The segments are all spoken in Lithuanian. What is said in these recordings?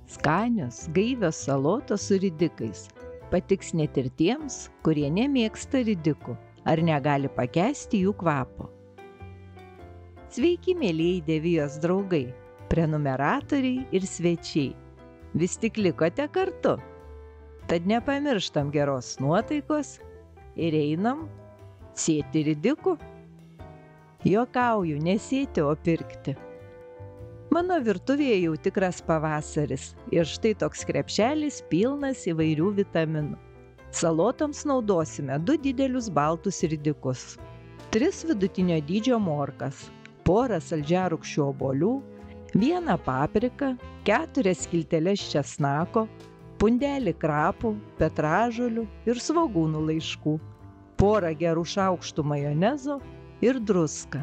Skanios, gaivios salotos su ridikais. Patiks net ir tiems, kurie nemėgsta ridikų ar negali pakęsti jų kvapo. Sveiki, mėlyjei Devijos draugai, prenumeratoriai ir svečiai. Vis tik likote kartu. Tad nepamirštam geros nuotaikos ir einam sėti ridikų. Juokauju, nesėti, o pirkti. Mano virtuvėje jau tikras pavasaris ir štai toks krepšelis pilnas įvairių vitaminų. Salotoms naudosime 2 didelius baltus ridikus, 3 vidutinio dydžio morkas, porą saldžiarūgščių obuolių, 1 papriką, 4 skilteles česnako, pundelį krapų, petražolių ir svogūnų laiškų, porą gerų šaukštų majonezo ir druską.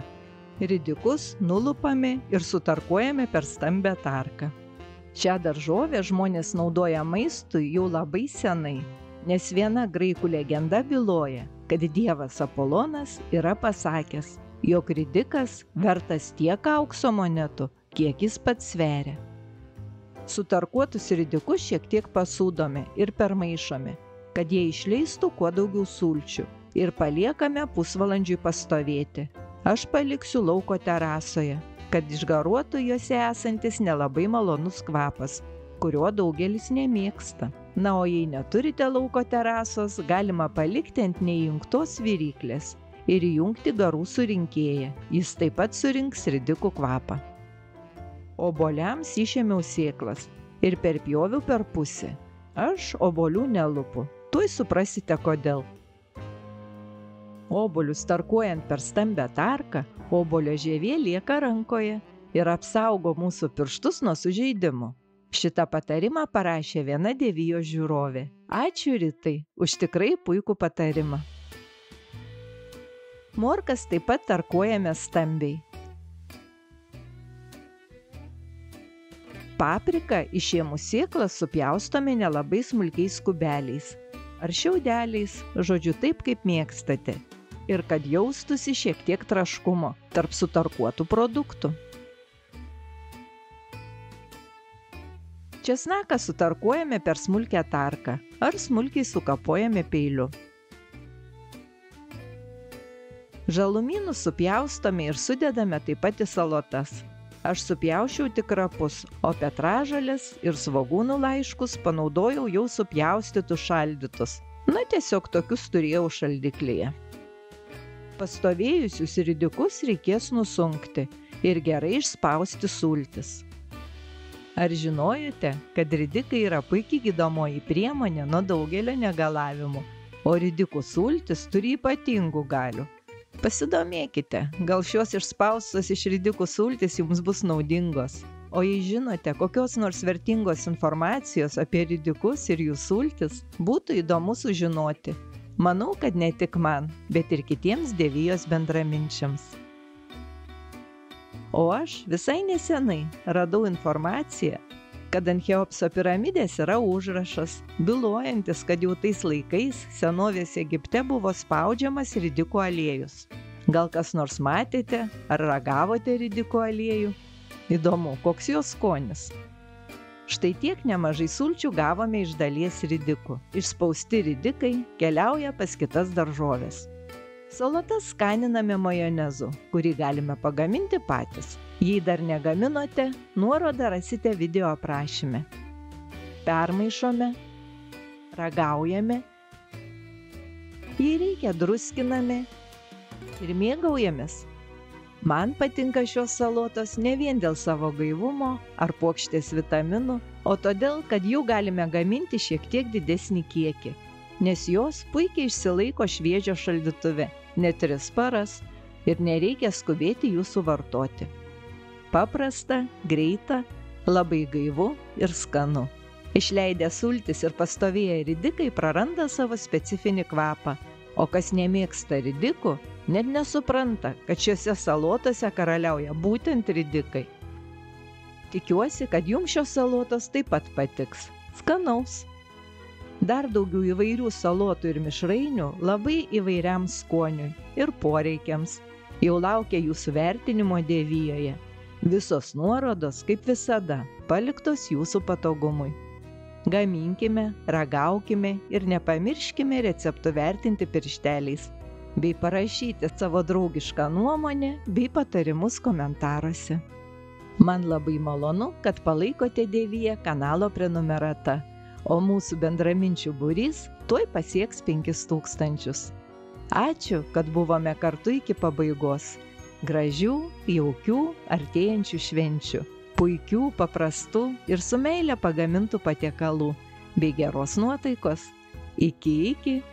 Ridikus nulupame ir sutarkuojame per stambią tarką. Šią daržovę žmonės naudoja maistui jau labai senai, nes viena graikų legenda byloja, kad dievas Apolonas yra pasakęs, jog ridikas vertas tiek aukso monetų, kiek jis pats sveria. Sutarkuotus ridikus šiek tiek pasūdome ir permaišome, kad jie išleistų kuo daugiau sulčių, ir paliekame pusvalandžiui pastovėti. Aš paliksiu lauko terasoje, kad išgaruotų juose esantis nelabai malonus kvapas, kurio daugelis nemėgsta. Na, o jei neturite lauko terasos, galima palikti ant neįjungtos viryklės ir įjungti garų surinkėją. Jis taip pat surinks ridikų kvapą. Obuoliams išėmiau sėklas ir perpjoviau per pusę. Aš obuolių nelupu. Tuoj suprasite, kodėl. Obuolius tarkuojant per stambę tarką, obuolio žievė lieka rankoje ir apsaugo mūsų pirštus nuo sužeidimų. Šitą patarimą parašė viena Devijos žiūrovė. Ačiū, Ritai, už tikrai puikų patarimą. Morkas taip pat tarkuojame stambiai. Papriką išėmus sėklas supjaustome nelabai smulkiais kubeliais ar šiaudeliais, žodžiu taip, kaip mėgstate, ir kad jaustųsi šiek tiek traškumo tarp sutarkuotų produktų. Česnaką sutarkuojame per smulkią tarką ar smulkiai sukapojame peiliu. Žalumynus supjaustome ir sudedame taip pat į salotas. Aš supjaušiau tik krapus, o petražolės ir svogūnų laiškus panaudojau jau supjaustytus šaldytus. Na, tiesiog tokius turėjau šaldiklyje. Pastovėjusius ridikus reikės nusunkti ir gerai išspausti sultis. Ar žinojote, kad ridikai yra puikiai gydomoji priemonė nuo daugelio negalavimų, o ridikų sultis turi ypatingų galių? Pasidomėkite, gal šios išspaustos iš ridikų sultis jums bus naudingos. O jei žinote kokios nors vertingos informacijos apie ridikus ir jų sultis, būtų įdomu sužinoti. Manau, kad ne tik man, bet ir kitiems Devijos bendraminčiams. O aš visai nesenai radau informaciją, kad ant Cheopso piramidės yra užrašas, bylojantis, kad jau tais laikais senovės Egipte buvo spaudžiamas ridikų aliejus. Gal kas nors matėte ar ragavote ridikų aliejų? Įdomu, koks jo skonis. Štai tiek nemažai sulčių gavome iš dalies ridikų. Išspausti ridikai keliauja pas kitas daržoves. Salotas skaniname majonezu, kurį galime pagaminti patys. Jei dar negaminote, nuorodą rasite video aprašyme. Permaišome, ragaujame, jei reikia druskiname ir mėgaujamės. Man patinka šios salotos ne vien dėl savo gaivumo ar puokštės vitaminų, o todėl, kad jų galime gaminti šiek tiek didesnį kiekį, nes jos puikiai išsilaiko šviežio šaldytuve, net 3 paras, ir nereikia skubėti jų suvartoti. Paprasta, greita, labai gaivu ir skanu. Išleidę sultis ir pastovėję ridikai praranda savo specifinį kvapą, o kas nemėgsta ridikų, net nesupranta, kad šiose salotose karaliauja būtent ridikai. Tikiuosi, kad jums šios salotos taip pat patiks. Skanaus! Dar daugiau įvairių salotų ir mišrainių labai įvairiam skoniui ir poreikiams jau laukia jūsų vertinimo Devijoje. Visos nuorodos, kaip visada, paliktos jūsų patogumui. Gaminkime, ragaukime ir nepamirškime receptų vertinti piršteliais, bei parašyti savo draugišką nuomonę bei patarimus komentaruose. Man labai malonu, kad palaikote Deviją kanalo prenumerata, o mūsų bendraminčių būrys tuoj pasieks 5000. Ačiū, kad buvome kartu iki pabaigos. Gražių, jaukių, artėjančių švenčių, puikių, paprastų ir su meile pagamintų patiekalų, bei geros nuotaikos. Iki.